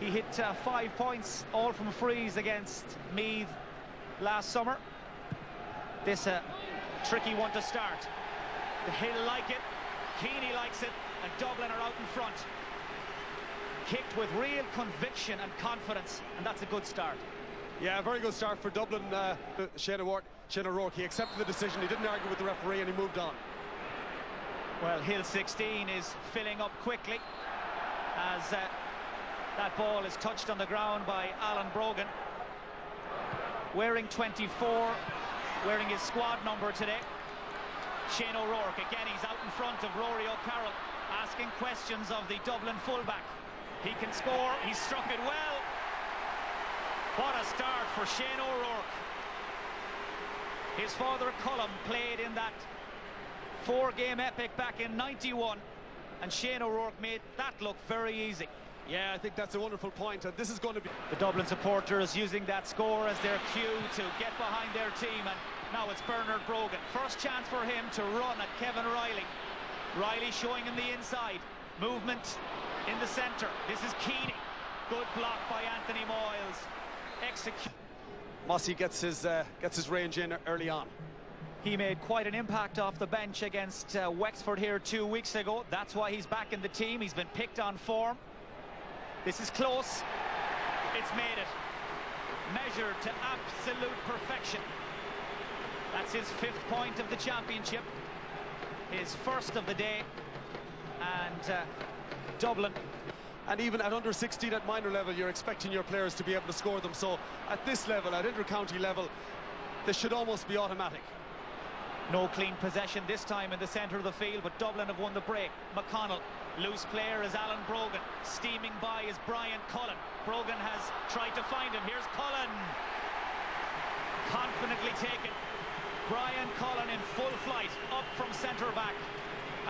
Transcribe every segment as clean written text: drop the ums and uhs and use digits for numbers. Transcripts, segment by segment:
He hit 5 points, all from frees against Meath last summer. This tricky one to start. He'll like it, Keeney likes it, and Dublin are out in front. Kicked with real conviction and confidence, and that's a good start. Yeah, a very good start for Dublin. Shane O'Rourke, he accepted the decision, he didn't argue with the referee, and he moved on. Well, Hill 16 is filling up quickly as that ball is touched on the ground by Alan Brogan. Wearing 24, wearing his squad number today. Shane O'Rourke, again, he's out in front of Rory O'Carroll, asking questions of the Dublin fullback. He can score, he struck it well. What a start for Shane O'Rourke. His father, Cullum, played in that 4-game epic back in '91, and Shane O'Rourke made that look very easy. Yeah, I think that's a wonderful point, and this is going to be... The Dublin supporters using that score as their cue to get behind their team, and now it's Bernard Brogan. First chance for him to run at Kevin Riley. Riley showing him the inside. Movement in the centre. This is Keeney. Good block by Anthony Moyles. Execute. Mossy gets his range in early on. He made quite an impact off the bench against Wexford here 2 weeks ago. That's why he's back in the team. He's been picked on form. This is close. It's made it. Measured to absolute perfection. That's his 5th point of the championship. His first of the day. And Dublin. And even at under 16 at minor level, you're expecting your players to be able to score them. So at this level, at inter-county level, this should almost be automatic. No clean possession this time in the centre of the field, but Dublin have won the break. McConnell, loose player is Alan Brogan. Steaming by is Brian Cullen. Brogan has tried to find him. Here's Cullen. Confidently taken. Brian Cullen in full flight, up from centre-back.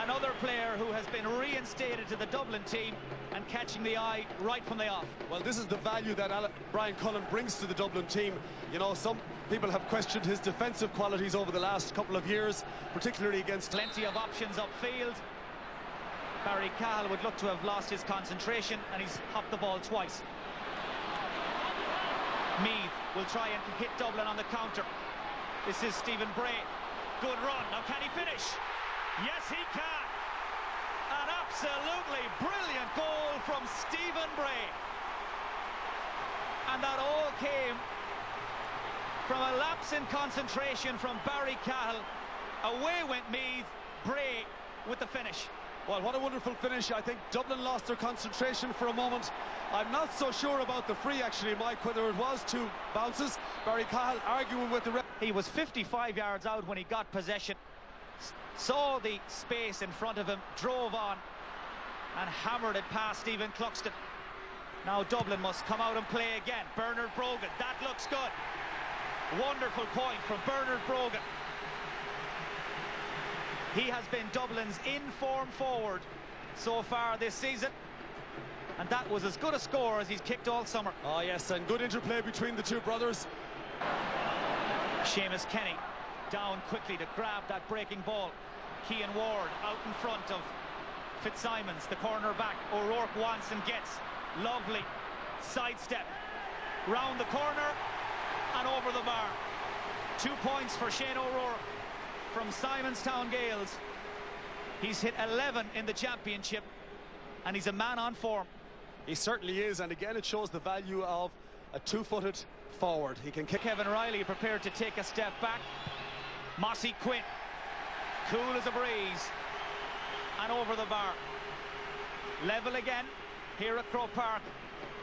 Another player who has been reinstated to the Dublin team and catching the eye right from the off. Well, this is the value that Brian Cullen brings to the Dublin team. You know, some people have questioned his defensive qualities over the last couple of years, particularly against... Plenty of options upfield. Barry Cahill would look to have lost his concentration, and he's hopped the ball twice. Meath will try and hit Dublin on the counter. This is Stephen Bray. Good run. Now can he finish? Yes, he can. An absolutely brilliant goal from Stephen Bray. And that all came from a lapse in concentration from Barry Cahill. Away went Meath. Bray with the finish. Well, what a wonderful finish. I think Dublin lost their concentration for a moment. I'm not so sure about the free, actually, Mike, whether it was 2 bounces. Barry Cahill arguing with the ref. He was 55 yards out when he got possession. Saw the space in front of him, drove on and hammered it past Stephen Cluxton. Now Dublin must come out and play again. Bernard Brogan, that looks good. Wonderful point from Bernard Brogan. He has been Dublin's in-form forward so far this season, and that was as good a score as he's kicked all summer. Oh yes, and good interplay between the 2 brothers. Seamus Kenny down quickly to grab that breaking ball. Cian Ward out in front of Fitzsimons, the corner back. O'Rourke wants and gets. Lovely sidestep. Round the corner and over the bar. 2 points for Shane O'Rourke from Simonstown Gales. He's hit 11 in the championship and he's a man on form. He certainly is, and again it shows the value of a 2-footed forward. He can kick. Kevin Riley prepared to take a step back. Mossy Quinn, cool as a breeze, and over the bar. Level again here at Croke Park.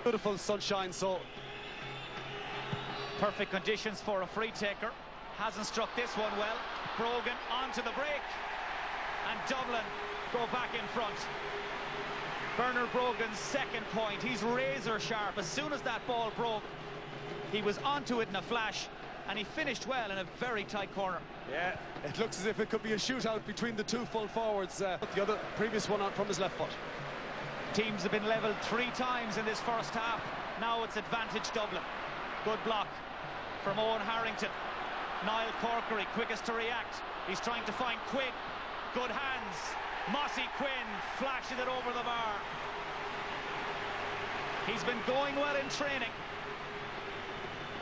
Beautiful sunshine, so perfect conditions for a free taker. Hasn't struck this one well. Brogan onto the break, and Dublin go back in front. Bernard Brogan's 2nd point. He's razor sharp. As soon as that ball broke, he was onto it in a flash, and he finished well in a very tight corner. Yeah, it looks as if it could be a shootout between the 2 full forwards. The previous one on from his left foot. Teams have been levelled 3 times in this first half. Now it's advantage Dublin. Good block from Owen Harrington. Niall Corkery, quickest to react. He's trying to find Quinn. Good hands. Mossy Quinn flashes it over the bar. He's been going well in training.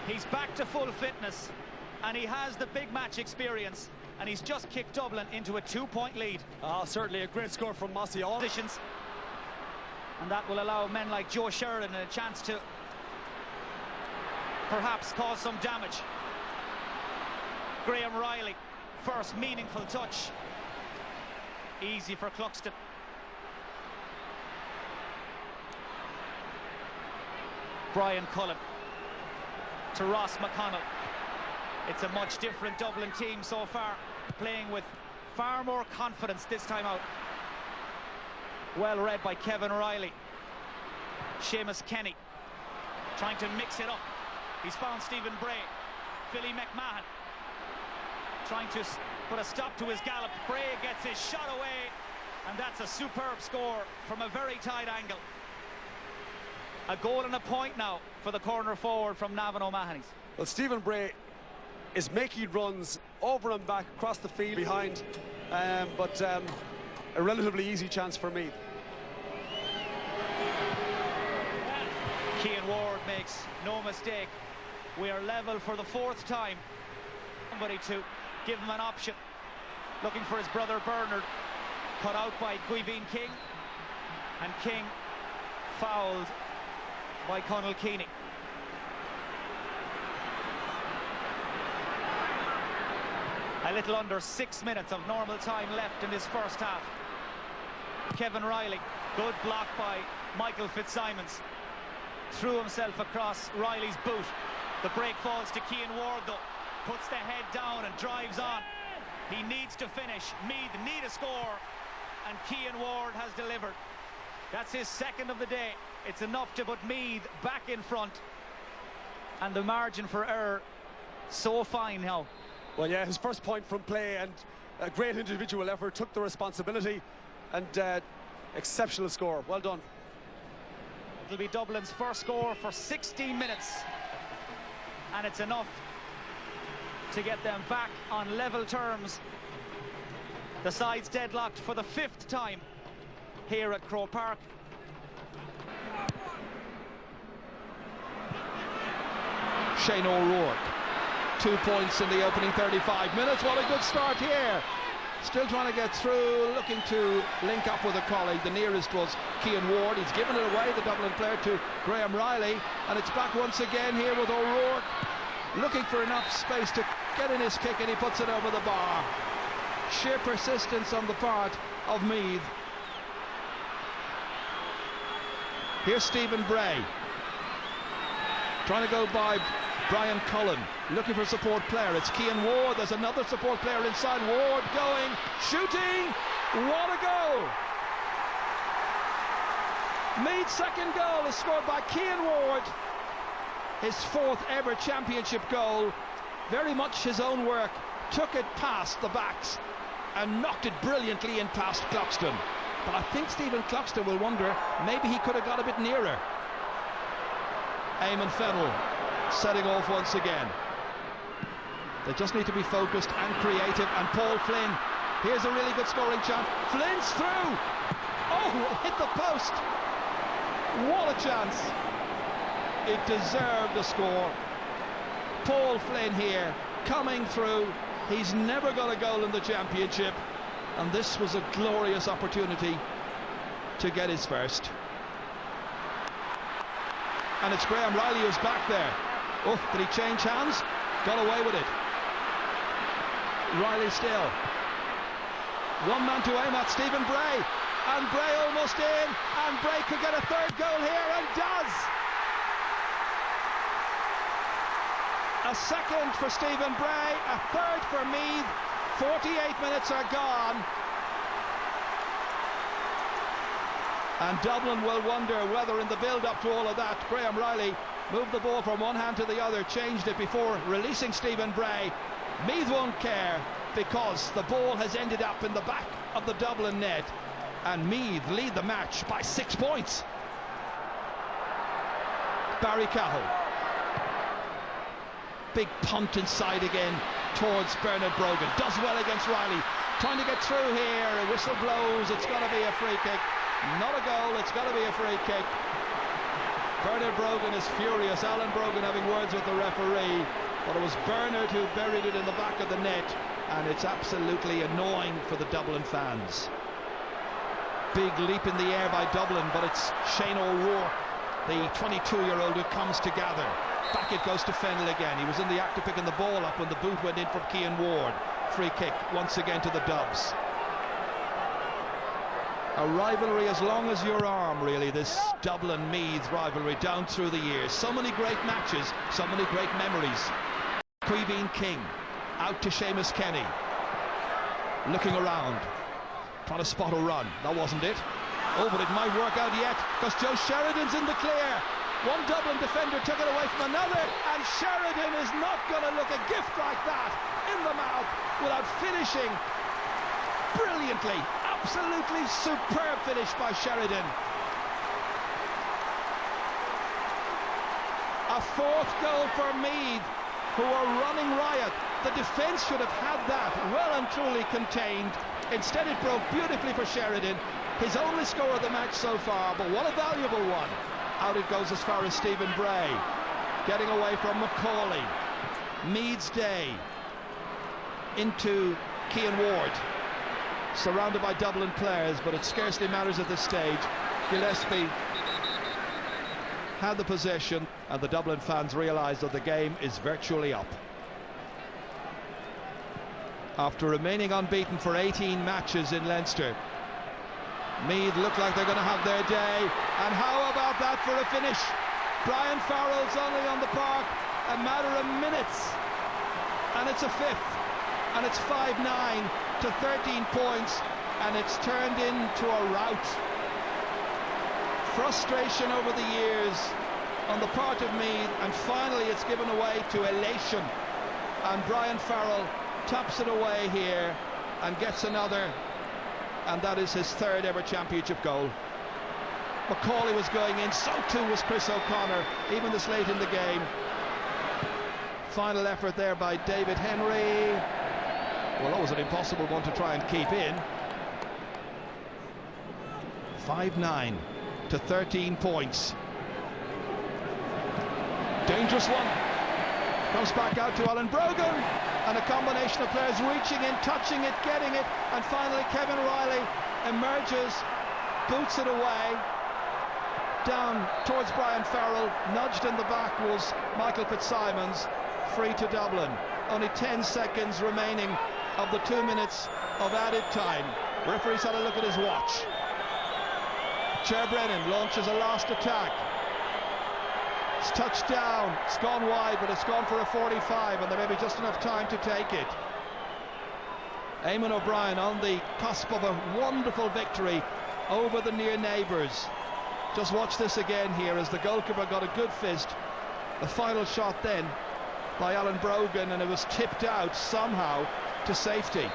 He's back to full fitness, and he has the big match experience, and he's just kicked Dublin into a 2-point lead. Certainly a great score from Mossy. And that will allow men like Joe Sheridan a chance to perhaps cause some damage. Graham Riley, first meaningful touch. Easy for Cluxton. Brian Cullen to Ross McConnell. It's a much different Dublin team so far, playing with far more confidence this time out. Well read by Kevin Riley. Seamus Kenny trying to mix it up. He's found Stephen Bray. Philly McMahon trying to put a stop to his gallop. Bray gets his shot away, and that's a superb score from a very tight angle. A goal and a point now for the corner forward from Navan O'Mahony's. Well, Stephen Bray is making runs over and back across the field behind, but a relatively easy chance for Meath. Cian Ward makes no mistake. We are level for the 4th time. Somebody to give him an option. Looking for his brother Bernard. Cut out by Guiveen King. And King fouled by Conall Keaney. A little under 6 minutes of normal time left in this first half. Kevin Riley, good block by Michael Fitzsimons. Threw himself across Riley's boot. The break falls to Cian Ward though. Puts the head down and drives on. He needs to finish. Meath need a score, and Cian Ward has delivered. That's his 2nd of the day. It's enough to put Meath back in front, and the margin for error so fine now. Well, yeah, his first point from play, and a great individual effort, took the responsibility, and exceptional score. Well done. It'll be Dublin's first score for 16 minutes, and it's enough to get them back on level terms. The sides deadlocked for the 5th time here at Croke Park. Shane O'Rourke, 2 points in the opening 35 minutes. What a good start here. Still trying to get through, looking to link up with a colleague. The nearest was Cian Ward. He's given it away, the Dublin player, to Graham Riley, and it's back once again here with O'Rourke, looking for enough space to get in his kick, and he puts it over the bar. Sheer persistence on the part of Meath. Here's Stephen Bray, trying to go by Brian Cullen, looking for a support player. It's Cian Ward. There's another support player inside. Ward going, shooting. What a goal! Meath's 2nd goal is scored by Cian Ward. His 4th ever championship goal. Very much his own work. Took it past the backs and knocked it brilliantly in past Cluxton. But I think Stephen Cluxton will wonder, maybe he could have got a bit nearer. Eamon Fennell setting off once again. They just need to be focused and creative. And Paul Flynn, here's a really good scoring chance. Flynn's through. Oh, hit the post. What a chance. It deserved a score. Paul Flynn here coming through. He's never got a goal in the championship, and this was a glorious opportunity to get his first. And it's Graham Riley who's back there. Oh, did he change hands? Got away with it. Riley still. One man to aim at, Stephen Bray. And Bray almost in. And Bray could get a 3rd goal here, and does. A 2nd for Stephen Bray, a 3rd for Meath. 48 minutes are gone. And Dublin will wonder whether in the build-up to all of that, Graham Riley moved the ball from one hand to the other, changed it before releasing Stephen Bray. Meath won't care, because the ball has ended up in the back of the Dublin net, and Meath lead the match by 6 points. Barry Cahill. Big punt inside again towards Bernard Brogan. Does well against Riley. Trying to get through here. A whistle blows. It's got to be a free kick. Not a goal. It's got to be a free kick. Bernard Brogan is furious. Alan Brogan having words with the referee, but it was Bernard who buried it in the back of the net, and it's absolutely annoying for the Dublin fans. Big leap in the air by Dublin, but it's Shane O'Rourke, the 22-year-old, who comes to gather. Back it goes to Fennell again. He was in the act of picking the ball up when the boot went in from Cian Ward. Free kick once again to the Dubs. A rivalry as long as your arm, really, this Dublin-Meath rivalry down through the years. So many great matches, so many great memories. Queeveen King out to Seamus Kenny, looking around, trying to spot a run. That wasn't it. Oh, but it might work out yet, because Joe Sheridan's in the clear. One Dublin defender took it away from another, and Sheridan is not going to look a gift like that in the mouth without finishing brilliantly. Absolutely superb finish by Sheridan. A fourth goal for Meath, who are running riot. The defence should have had that well and truly contained. Instead it broke beautifully for Sheridan. His only score of the match so far, but what a valuable one. Out it goes as far as Stephen Bray. Getting away from Macaulay. Meath's day into Cian Ward. Surrounded by Dublin players, but it scarcely matters at this stage. Gillespie had the possession, and the Dublin fans realised that the game is virtually up. After remaining unbeaten for 18 matches in Leinster, Meath look like they're going to have their day. And how about that for a finish? Brian Farrell's only on the park a matter of minutes, and it's a fifth, and it's 5-9 to 13 points, and it's turned into a rout. Frustration over the years on the part of Meath, and finally it's given away to elation, and Brian Farrell taps it away here and gets another, and that is his third ever championship goal. Macaulay was going in, so too was Chris O'Connor, even this late in the game. Final effort there by David Henry. Well, that was an impossible one to try and keep in. 5-9 to 13 points. Dangerous one. Comes back out to Alan Brogan, and a combination of players reaching in, touching it, getting it, and finally Kevin Riley emerges, boots it away down towards Brian Farrell. Nudged in the back was Michael Fitzsimons. Free to Dublin. Only 10 seconds remaining of the 2 minutes of added time. Referee's had a look at his watch. Cher Brennan launches a last attack. It's touched down, it's gone wide, but it's gone for a 45, and there may be just enough time to take it. Eamon O'Brien on the cusp of a wonderful victory over the near neighbours. Just watch this again here as the goalkeeper got a good fist. The final shot then by Alan Brogan, and it was tipped out somehow to safety.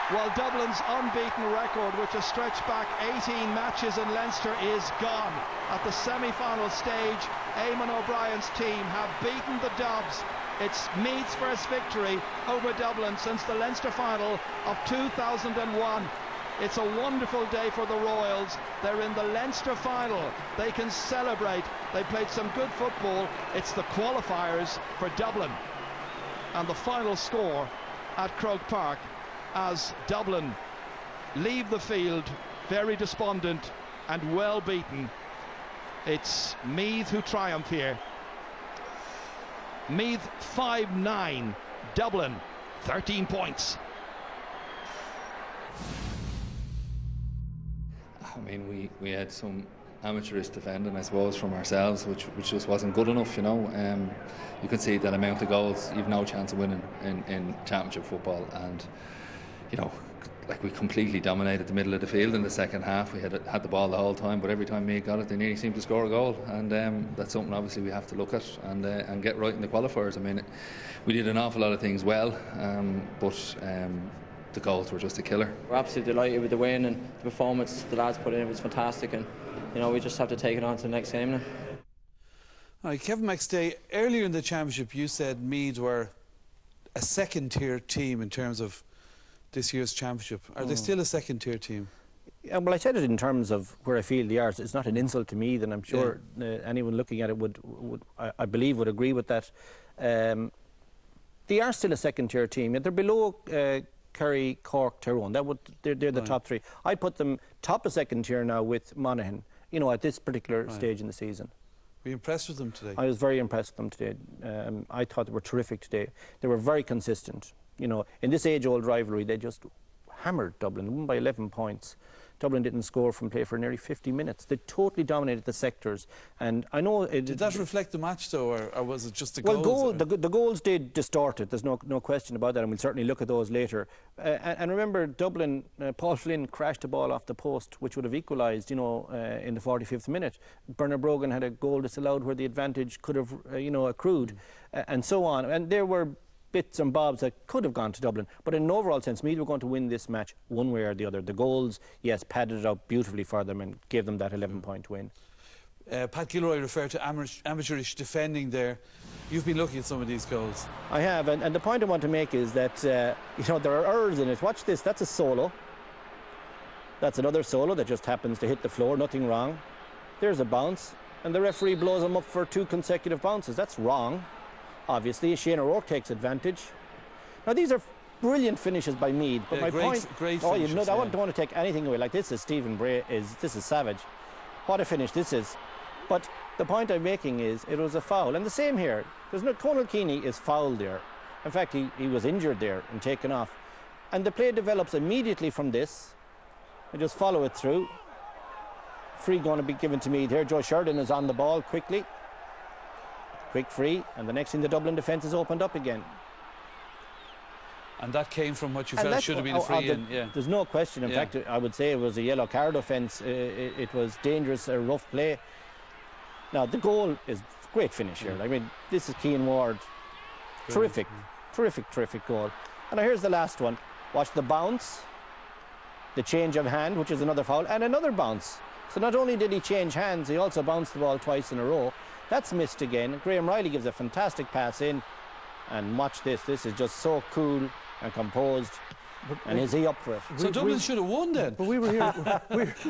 While Dublin's unbeaten record, which has stretched back 18 matches in Leinster, is gone. At the semi-final stage, Eamon O'Brien's team have beaten the Dubs. It's Meath's first victory over Dublin since the Leinster final of 2001. It's a wonderful day for the Royals. They're in the Leinster final. They can celebrate. They played some good football. It's the qualifiers for Dublin. And the final score at Croke Park as Dublin leave the field very despondent and well beaten. It's Meath who triumph here. Meath 5-9, Dublin 13 points. I mean, we had some amateurish defending, I suppose, from ourselves, which just wasn't good enough, you know. You can see that amount of goals, you've no chance of winning in championship football, and you know, like, we completely dominated the middle of the field in the second half. We had the ball the whole time, but every time Meath got it, they nearly seemed to score a goal, and that's something obviously we have to look at and get right in the qualifiers. I mean, we did an awful lot of things well, but the goals were just a killer. We're absolutely delighted with the win, and the performance the lads put in was fantastic, and you know, we just have to take it on to the next game now. All right, Kevin McStay, earlier in the championship you said Meath were a second tier team in terms of this year's championship. Are they still a second tier team? Yeah, well, I said it in terms of where I feel they are. It's not an insult to me, and I'm sure anyone looking at it I believe, would agree with that. They are still a second-tier team. They're below Kerry, Cork, Tyrone. They're the top three. I put them top of second tier now with Monaghan, you know, at this particular stage in the season. Were you impressed with them today? I was very impressed with them today. I thought they were terrific today. They were very consistent. You know, in this age-old rivalry, they just hammered Dublin, won by 11 points. Dublin didn't score from play for nearly 50 minutes. They totally dominated the sectors. And I know... Did that reflect the match, though, or was it just the goals? Well, the goals did distort it. There's no question about that, and we'll certainly look at those later. And remember, Dublin, Paul Flynn crashed the ball off the post, which would have equalised, you know, in the 45th minute. Bernard Brogan had a goal disallowed where the advantage could have, you know, accrued, and so on. And there were bits and bobs that could have gone to Dublin, but in an overall sense, Meath were going to win this match one way or the other. The goals, yes, padded it out beautifully for them and gave them that 11-point win. Pat Gilroy referred to amateurish defending there. You've been looking at some of these goals. I have, and the point I want to make is that you know, there are errors in it. Watch this, that's a solo. That's another solo that just happens to hit the floor, nothing wrong. There's a bounce, and the referee blows him up for 2 consecutive bounces. That's wrong. Obviously, Shane O'Rourke takes advantage. Now, these are brilliant finishes by Meath, but my point... Great oh, finishes, you know, I don't want to take anything away. Like, this is Stephen Bray, this is savage. What a finish this is. But the point I'm making is, it was a foul. And the same here. There's no... Conal Keeney is fouled there. In fact, he was injured there and taken off. And the play develops immediately from this. I just follow it through. Free going to be given to Meath here. Joe Sheridan is on the ball quickly. Quick free, and the next thing the Dublin defence is opened up again. And that came from what you felt should have been a free in. Yeah. There's no question. In fact, I would say it was a yellow card offence. It was dangerous, a rough play. Now, the goal is great finish here. I mean, this is Cian Ward. Terrific, terrific goal. And now here's the last one. Watch the bounce, the change of hand, which is another foul, and another bounce. So not only did he change hands, he also bounced the ball twice in a row. That's missed again. Graham Riley gives a fantastic pass in. And watch this. This is just so cool and composed. And is he up for it? So Dublin should have won then. But we were here.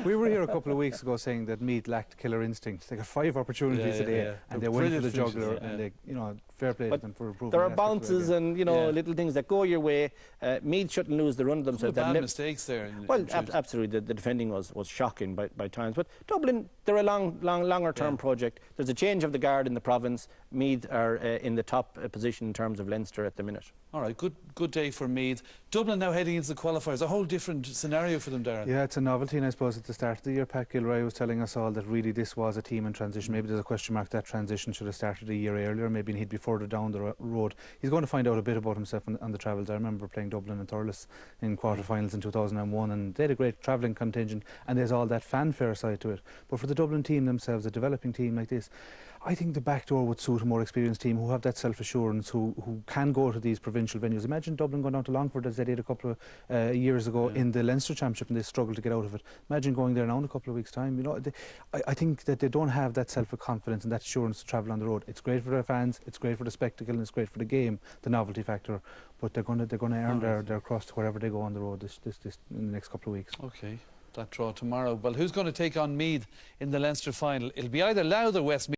we were here a couple of weeks ago saying that Meath lacked killer instinct. They got 5 opportunities today, and they went for the juggler. And they, you know, fair play to them for improving. There are bounces and, you know, little things that go your way. Meath shouldn't lose the run of themselves. Bad mistakes there. Well, absolutely. The defending was shocking by times. But Dublin, they're a longer term project. There's a change of the guard in the province. Meath are in the top position in terms of Leinster at the minute. All right, good day for Meath. Dublin now heading into the qualifiers, a whole different scenario for them, Darren. Yeah, it's a novelty, and I suppose at the start of the year, Pat Gilroy was telling us all that really this was a team in transition. Maybe there's a question mark that transition should have started a year earlier, maybe he'd be further down the road. He's going to find out a bit about himself on the travels. I remember playing Dublin and Thurles in quarterfinals in 2001, and they had a great travelling contingent, and there's all that fanfare side to it. But for the Dublin team themselves, a developing team like this, I think the back door would suit a more experienced team who have that self-assurance, who can go to these provincial venues. Imagine Dublin going down to Longford as they did a couple of years ago in the Leinster Championship, and they struggled to get out of it. Imagine going there now in a couple of weeks' time. You know, I think that they don't have that self-confidence and that assurance to travel on the road. It's great for their fans, it's great for the spectacle, and it's great for the game, the novelty factor. But they're going to earn their crust wherever they go on the road this in the next couple of weeks. Okay, that draw tomorrow. Well, who's going to take on Meath in the Leinster final? It'll be either Louth or Westmeath.